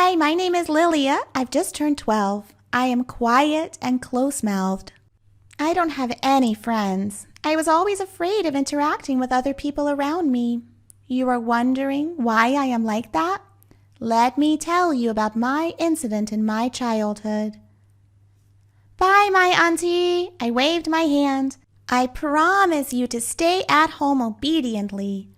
Hi, my name is Lilia. I've just turned 12. I am quiet and close-mouthed. I don't have any friends. I was always afraid of interacting with other people around me. You are wondering why I am like that? Let me tell you about my incident in my childhood. Bye, my auntie. I waved my hand. I promise you to stay at home obediently.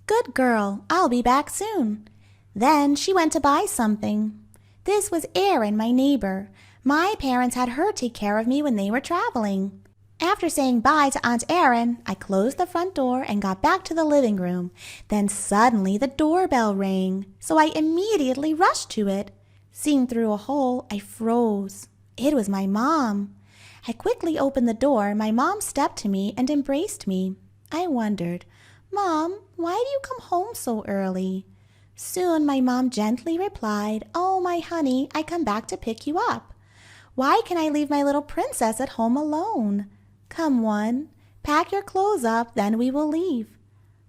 Good girl, I'll be back soon. Then she went to buy something. This was Erin, my neighbor. My parents had her take care of me when they were traveling. After saying bye to Aunt Erin, I closed the front door and got back to the living room. Then suddenly the doorbell rang, so I immediately rushed to it. Seeing through a hole, I froze. It was my mom. I quickly opened the door. My mom stepped to me and embraced me. I wondered, Mom, why do you come home so early? Soon my mom gently replied, Oh, my honey, I come back to pick you up. Why can I leave my little princess at home alone? Come one, pack your clothes up, then we will leave.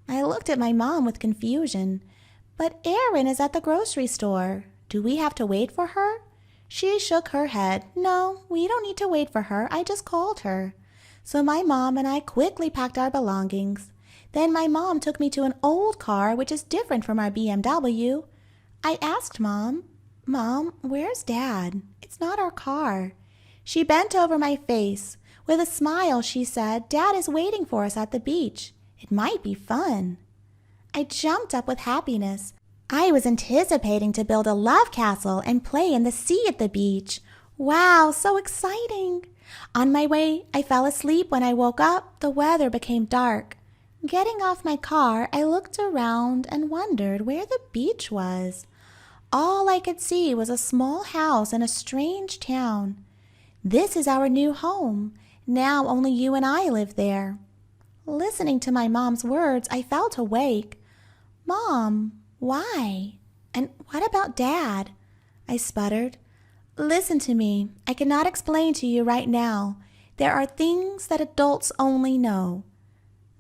I looked at my mom with confusion. But Erin is at the grocery store. Do we have to wait for her? She shook her head. No, we don't need to wait for her. I just called her. So my mom and I quickly packed our belongings. Then my mom took me to an old car, which is different from our BMW. I asked Mom, where's Dad? It's not our car. She bent over my face. With a smile, she said, Dad is waiting for us at the beach. It might be fun. I jumped up with happiness. I was anticipating to build a love castle and play in the sea at the beach. Wow, so exciting. On my way, I fell asleep. When I woke up, the weather became dark. Getting off my car, I looked around and wondered where the beach was. All I could see was a small house in a strange town. This is our new home. Now only you and I live there. Listening to my mom's words, I felt awake. Mom, why? And what about Dad? I sputtered. Listen to me. I cannot explain to you right now. There are things that adults only know.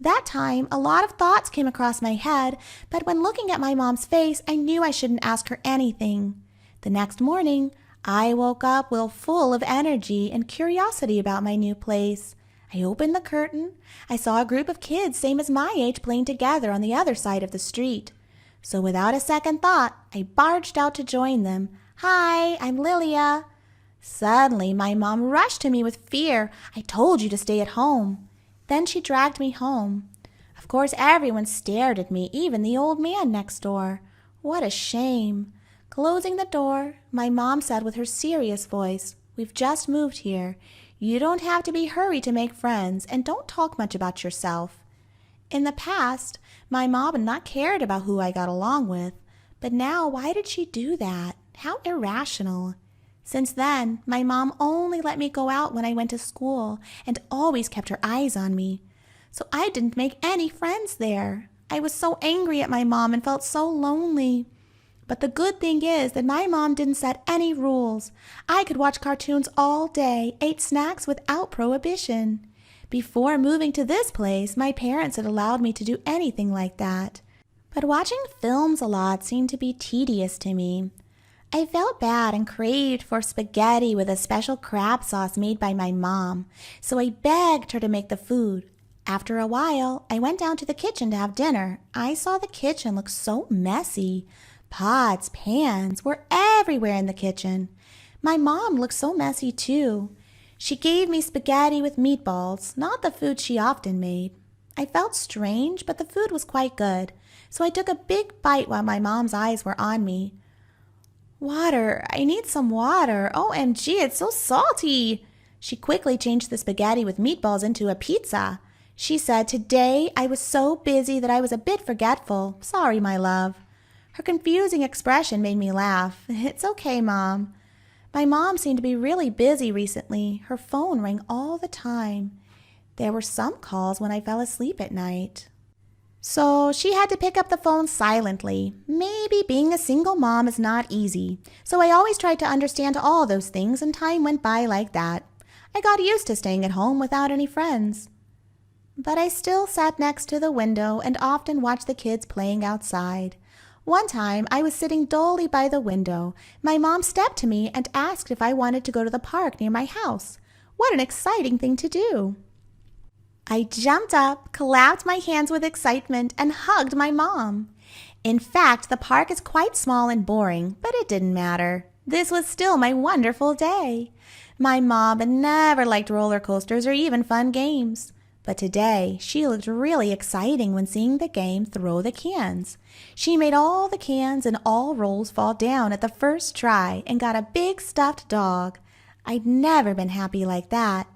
That time, a lot of thoughts came across my head, but when looking at my mom's face, I knew I shouldn't ask her anything. The next morning, I woke up full of energy and curiosity about my new place. I opened the curtain. I saw a group of kids same as my age playing together on the other side of the street. So without a second thought, I barged out to join them. Hi, I'm Lilia. Suddenly, my mom rushed to me with fear. I told you to stay at home. Then she dragged me home. Of course, everyone stared at me, even the old man next door. What a shame. Closing the door, my mom said with her serious voice, We've just moved here. You don't have to be hurried to make friends, and don't talk much about yourself. In the past, my mom had not cared about who I got along with, but now why did she do that? How irrational. Since then, my mom only let me go out when I went to school and always kept her eyes on me. So I didn't make any friends there. I was so angry at my mom and felt so lonely. But the good thing is that my mom didn't set any rules. I could watch cartoons all day, ate snacks without prohibition. Before moving to this place, my parents had allowed me to do anything like that. But watching films a lot seemed to be tedious to me. I felt bad and craved for spaghetti with a special crab sauce made by my mom, so I begged her to make the food. After a while, I went down to the kitchen to have dinner. I saw the kitchen look so messy. Pots, pans were everywhere in the kitchen. My mom looked so messy too. She gave me spaghetti with meatballs, not the food she often made. I felt strange, but the food was quite good, so I took a big bite while my mom's eyes were on me. Water, I need some water. OMG, it's so salty. She quickly changed the spaghetti with meatballs into a pizza. She said, Today I was so busy that I was a bit forgetful. Sorry, my love. Her confusing expression made me laugh. It's okay, Mom. My mom seemed to be really busy recently. Her phone rang all the time. There were some calls when I fell asleep at night. So she had to pick up the phone silently. Maybe being a single mom is not easy. So I always tried to understand all those things, and time went by like that. I got used to staying at home without any friends. But I still sat next to the window and often watched the kids playing outside. One time, I was sitting dully by the window. My mom stepped to me and asked if I wanted to go to the park near my house. What an exciting thing to do! I jumped up, clapped my hands with excitement, and hugged my mom. In fact, the park is quite small and boring, but it didn't matter. This was still my wonderful day. My mom had never liked roller coasters or even fun games. But today, she looked really exciting when seeing the game Throw the Cans. She made all the cans and all rolls fall down at the first try and got a big stuffed dog. I'd never been happy like that.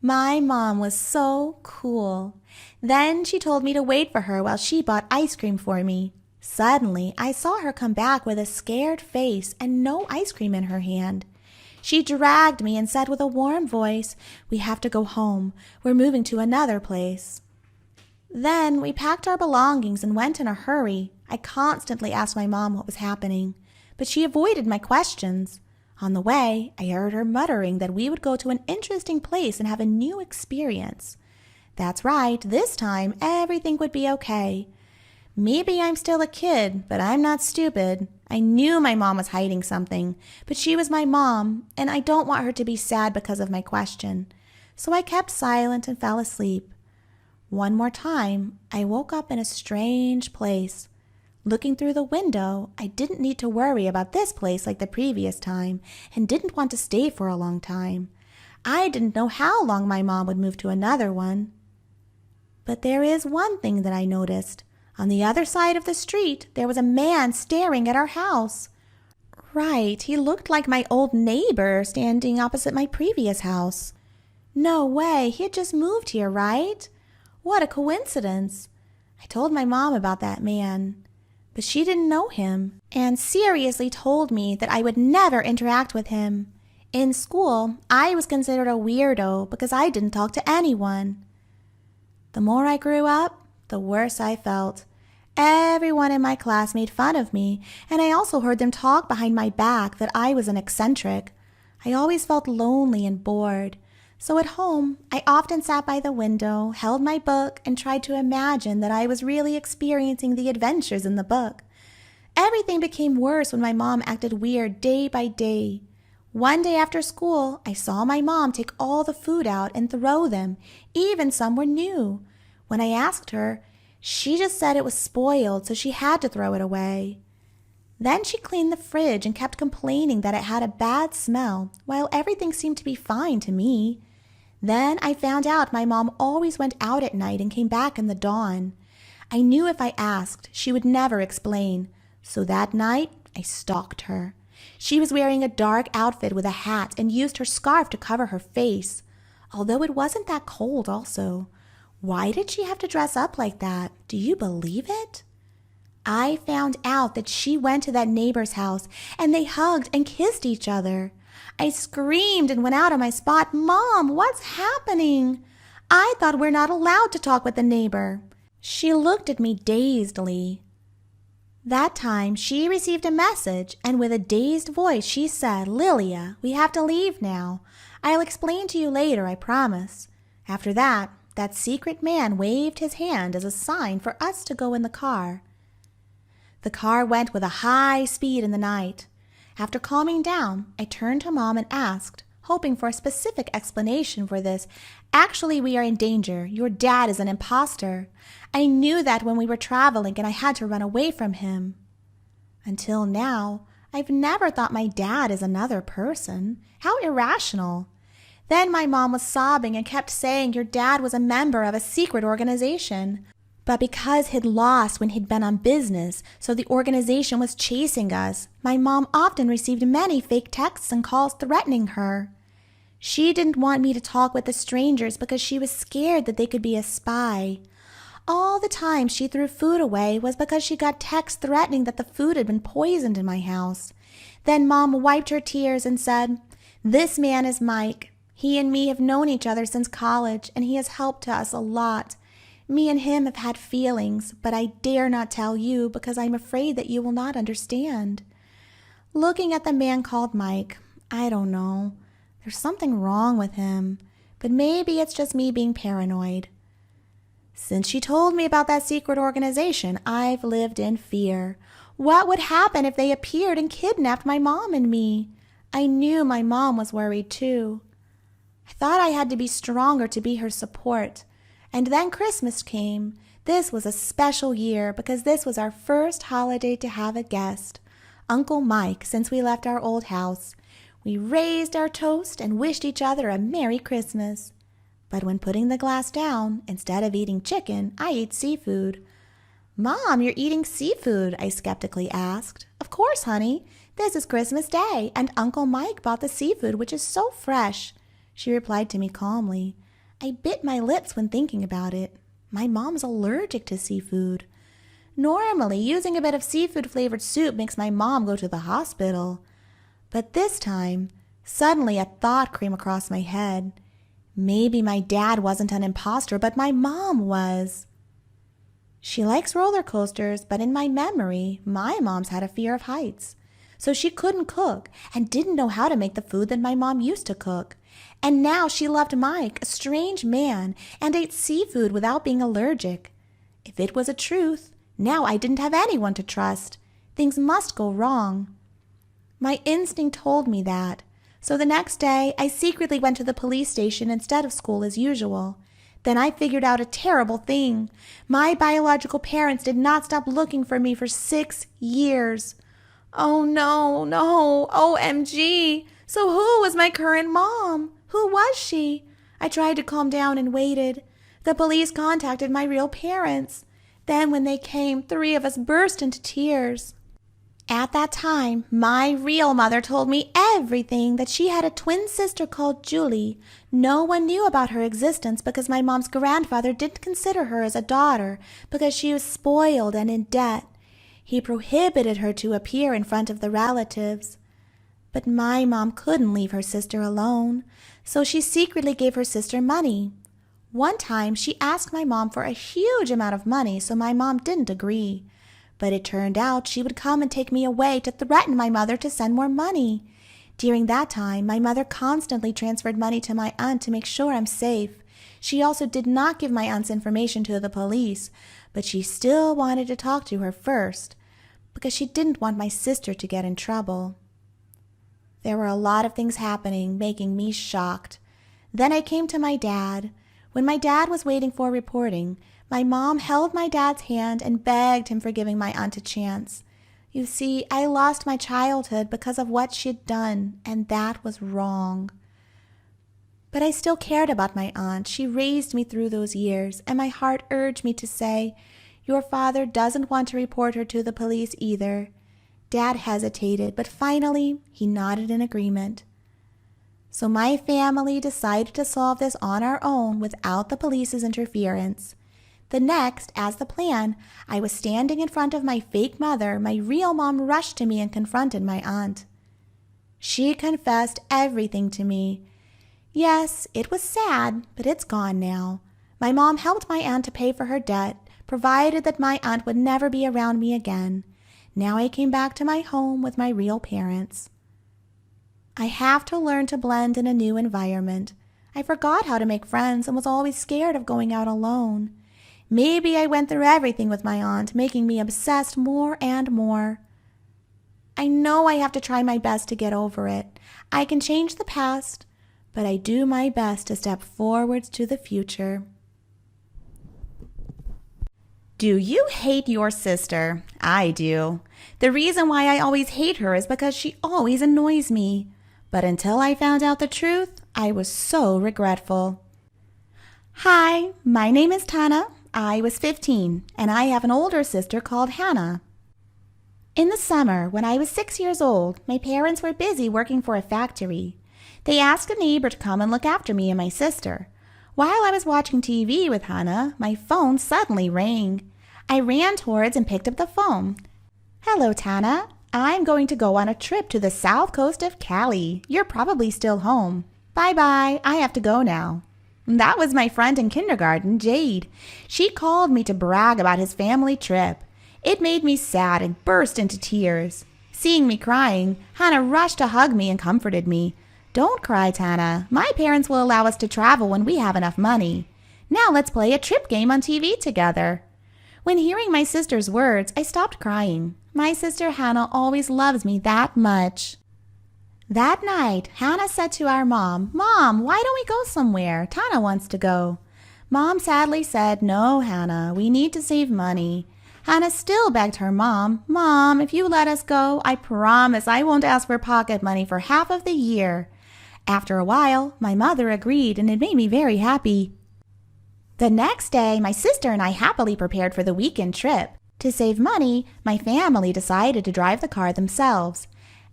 My mom was so cool. Then she told me to wait for her while she bought ice cream for me. Suddenly, I saw her come back with a scared face and no ice cream in her hand. She dragged me and said with a warm voice, "We have to go home. We're moving to another place." Then we packed our belongings and went in a hurry. I constantly asked my mom what was happening, but she avoided my questions. On the way, I heard her muttering that we would go to an interesting place and have a new experience. That's right, this time everything would be okay. Maybe I'm still a kid, but I'm not stupid. I knew my mom was hiding something, but she was my mom, and I don't want her to be sad because of my question. So I kept silent and fell asleep. One more time, I woke up in a strange place. Looking through the window, I didn't need to worry about this place like the previous time and didn't want to stay for a long time. I didn't know how long my mom would move to another one. But there is one thing that I noticed. On the other side of the street, there was a man staring at our house. Right, he looked like my old neighbor standing opposite my previous house. No way, he had just moved here, right? What a coincidence. I told my mom about that man. But she didn't know him and seriously told me that I would never interact with him. In school, I was considered a weirdo because I didn't talk to anyone. The more I grew up, the worse I felt. Everyone in my class made fun of me, and I also heard them talk behind my back that I was an eccentric. I always felt lonely and bored. So at home, I often sat by the window, held my book, and tried to imagine that I was really experiencing the adventures in the book. Everything became worse when my mom acted weird day by day. One day after school, I saw my mom take all the food out and throw them. Even some were new. When I asked her, she just said it was spoiled, so she had to throw it away. Then she cleaned the fridge and kept complaining that it had a bad smell, while everything seemed to be fine to me. Then I found out my mom always went out at night and came back in the dawn. I knew if I asked, she would never explain. So that night, I stalked her. She was wearing a dark outfit with a hat and used her scarf to cover her face. Although it wasn't that cold also. Why did she have to dress up like that? Do you believe it? I found out that she went to that neighbor's house and they hugged and kissed each other. I screamed and went out on my spot. "Mom, what's happening?" I thought we're not allowed to talk with the neighbor. She looked at me dazedly. That time, she received a message, and with a dazed voice, she said, "Lilia, we have to leave now. I'll explain to you later, I promise." After that secret man waved his hand as a sign for us to go in the car. The car went with a high speed in the night. After calming down, I turned to Mom and asked, hoping for a specific explanation for this, "Actually, we are in danger. Your dad is an imposter. I knew that when we were traveling and I had to run away from him." Until now, I've never thought my dad is another person. How irrational. Then my mom was sobbing and kept saying your dad was a member of a secret organization. But because he'd lost when he'd been on business, so the organization was chasing us, my mom often received many fake texts and calls threatening her. She didn't want me to talk with the strangers because she was scared that they could be a spy. All the time she threw food away was because she got texts threatening that the food had been poisoned in my house. Then Mom wiped her tears and said, "This man is Mike. He and me have known each other since college, and he has helped us a lot. Me and him have had feelings, but I dare not tell you because I'm afraid that you will not understand." Looking at the man called Mike, I don't know. There's something wrong with him, but maybe it's just me being paranoid. Since she told me about that secret organization, I've lived in fear. What would happen if they appeared and kidnapped my mom and me? I knew my mom was worried too. I thought I had to be stronger to be her support. And then Christmas came. This was a special year because this was our first holiday to have a guest, Uncle Mike, since we left our old house. We raised our toast and wished each other a Merry Christmas. But when putting the glass down, instead of eating chicken, I ate seafood. "Mom, you're eating seafood?" I skeptically asked. "Of course, honey. This is Christmas Day, and Uncle Mike bought the seafood, which is so fresh," she replied to me calmly. I bit my lips when thinking about it. My mom's allergic to seafood. Normally, using a bit of seafood-flavored soup makes my mom go to the hospital. But this time, suddenly a thought came across my head. Maybe my dad wasn't an imposter, but my mom was. She likes roller coasters, but in my memory, my mom's had a fear of heights. So she couldn't cook and didn't know how to make the food that my mom used to cook. And now she loved Mike, a strange man, and ate seafood without being allergic. If it was a truth, now I didn't have anyone to trust. Things must go wrong. My instinct told me that. So the next day, I secretly went to the police station instead of school as usual. Then I figured out a terrible thing. My biological parents did not stop looking for me for 6 years. Oh no, OMG. So who was my current mom? Who was she? I tried to calm down and waited. The police contacted my real parents. Then when they came, 3 of us burst into tears. At that time, my real mother told me everything, that she had a twin sister called Julie. No one knew about her existence because my mom's grandfather didn't consider her as a daughter because she was spoiled and in debt. He prohibited her to appear in front of the relatives. But my mom couldn't leave her sister alone, so she secretly gave her sister money. One time, she asked my mom for a huge amount of money, so my mom didn't agree. But it turned out she would come and take me away to threaten my mother to send more money. During that time, my mother constantly transferred money to my aunt to make sure I'm safe. She also did not give my aunt's information to the police, but she still wanted to talk to her first, because she didn't want my sister to get in trouble. There were a lot of things happening, making me shocked. Then I came to my dad. When my dad was waiting for reporting, my mom held my dad's hand and begged him for giving my aunt a chance. You see, I lost my childhood because of what she'd done, and that was wrong. But I still cared about my aunt. She raised me through those years, and my heart urged me to say, "Your father doesn't want to report her to the police either." Dad hesitated, but finally he nodded in agreement. So my family decided to solve this on our own without the police's interference. The next, as the plan, I was standing in front of my fake mother. My real mom rushed to me and confronted my aunt. She confessed everything to me. Yes, it was sad, but it's gone now. My mom helped my aunt to pay for her debt, provided that my aunt would never be around me again. Now I came back to my home with my real parents. I have to learn to blend in a new environment. I forgot how to make friends and was always scared of going out alone. Maybe I went through everything with my aunt, making me obsessed more and more. I know I have to try my best to get over it. I can change the past, but I do my best to step forwards to the future. Do you hate your sister? I do. The reason why I always hate her is because she always annoys me. But until I found out the truth, I was so regretful. Hi, my name is Tana. I was 15, and I have an older sister called Hannah. In the summer, when I was 6 years old, my parents were busy working for a factory. They asked a neighbor to come and look after me and my sister. While I was watching TV with Hannah, my phone suddenly rang. I ran towards and picked up the phone. "Hello, Tana. I'm going to go on a trip to the south coast of Cali. You're probably still home. Bye-bye. I have to go now." That was my friend in kindergarten, Jade. She called me to brag about his family trip. It made me sad and burst into tears. Seeing me crying, Hannah rushed to hug me and comforted me. "Don't cry, Tana. My parents will allow us to travel when we have enough money. Now let's play a trip game on TV together." When hearing my sister's words, I stopped crying. My sister Hannah always loves me that much. That night, Hannah said to our mom, "Mom, why don't we go somewhere? Tana wants to go." Mom sadly said, "No, Hannah, we need to save money." Hannah still begged her mom, "Mom, if you let us go, I promise I won't ask for pocket money for half of the year." After a while, my mother agreed, and it made me very happy. The next day, my sister and I happily prepared for the weekend trip. To save money, my family decided to drive the car themselves.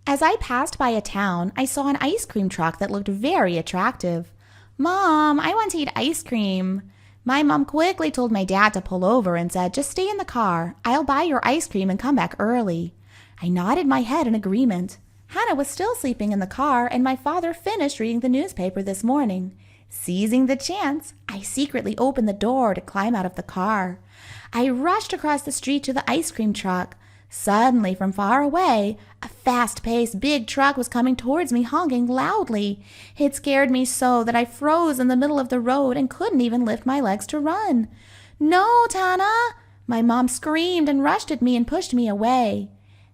As I passed by a town, I saw an ice cream truck that looked very attractive. "Mom, I want to eat ice cream." My mom quickly told my dad to pull over and said, "Just stay in the car. I'll buy your ice cream and come back early." I nodded my head in agreement. Hannah was still sleeping in the car, and my father finished reading the newspaper this morning. Seizing the chance, I secretly opened the door to climb out of the car. I rushed across the street to the ice cream truck. Suddenly, from far away, a fast-paced big truck was coming towards me, honking loudly. It scared me so that I froze in the middle of the road and couldn't even lift my legs to run. "No, Tana!" My mom screamed and rushed at me and pushed me away.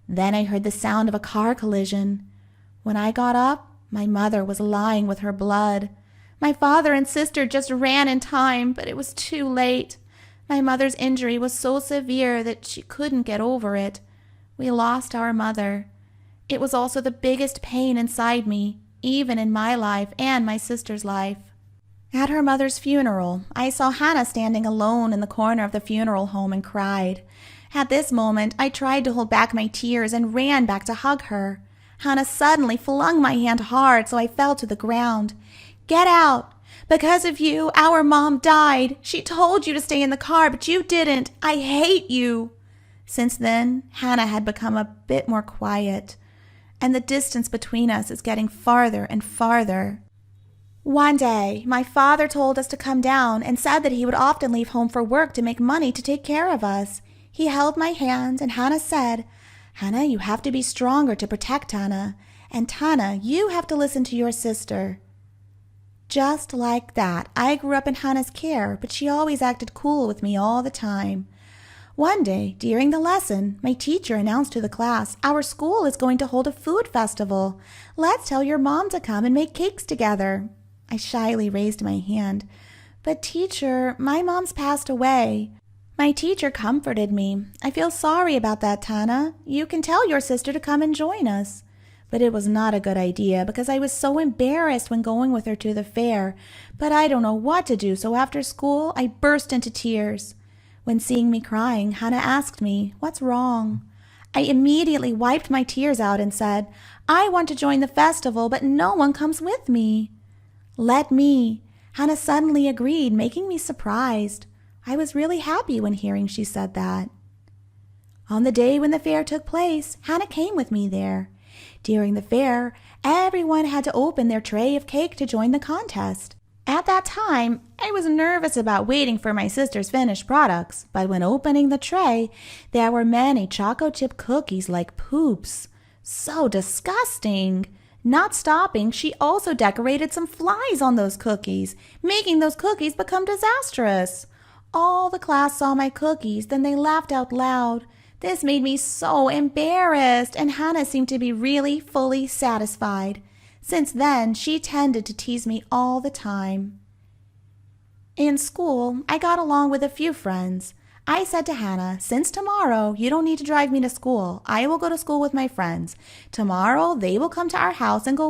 Then I heard the sound of a car collision. When I got up, my mother was lying with her blood. My father and sister just ran in time, but it was too late. My mother's injury was so severe that she couldn't get over it. We lost our mother. It was also the biggest pain inside me, even in my life and my sister's life. At her mother's funeral, I saw Hannah standing alone in the corner of the funeral home and cried. At this moment, I tried to hold back my tears and ran back to hug her. Hannah suddenly flung my hand hard, so I fell to the ground. "Get out! Because of you, our mom died. She told you to stay in the car, but you didn't. I hate you." Since then, Hannah had become a bit more quiet, and the distance between us is getting farther and farther. One day, my father told us to come down and said that he would often leave home for work to make money to take care of us. He held my hand, and Hannah said, "Hannah, you have to be stronger to protect Tana, and Tana, you have to listen to your sister." Just like that, I grew up in Hannah's care, but she always acted cool with me all the time. One day, during the lesson, my teacher announced to the class, "Our school is going to hold a food festival. Let's tell your mom to come and make cakes together." I shyly raised my hand. "But teacher, my mom's passed away." My teacher comforted me. "I feel sorry about that, Tana. You can tell your sister to come and join us." But it was not a good idea because I was so embarrassed when going with her to the fair. But I don't know what to do, so after school, I burst into tears. When seeing me crying, Hannah asked me, "What's wrong?" I immediately wiped my tears out and said, "I want to join the festival, but no one comes with me." "Let me." Hannah suddenly agreed, making me surprised. I was really happy when hearing she said that. On the day when the fair took place, Hannah came with me there. During the fair, everyone had to open their tray of cake to join the contest. At that time, I was nervous about waiting for my sister's finished products, but when opening the tray, there were many choco chip cookies like poops. So disgusting! Not stopping, she also decorated some flies on those cookies, making those cookies become disastrous. All the class saw my cookies, then they laughed out loud. This made me so embarrassed, and Hannah seemed to be really fully satisfied. Since then, she tended to tease me all the time. In school, I got along with a few friends. I said to Hannah, "Since tomorrow, you don't need to drive me to school. I will go to school with my friends. Tomorrow, they will come to our house and go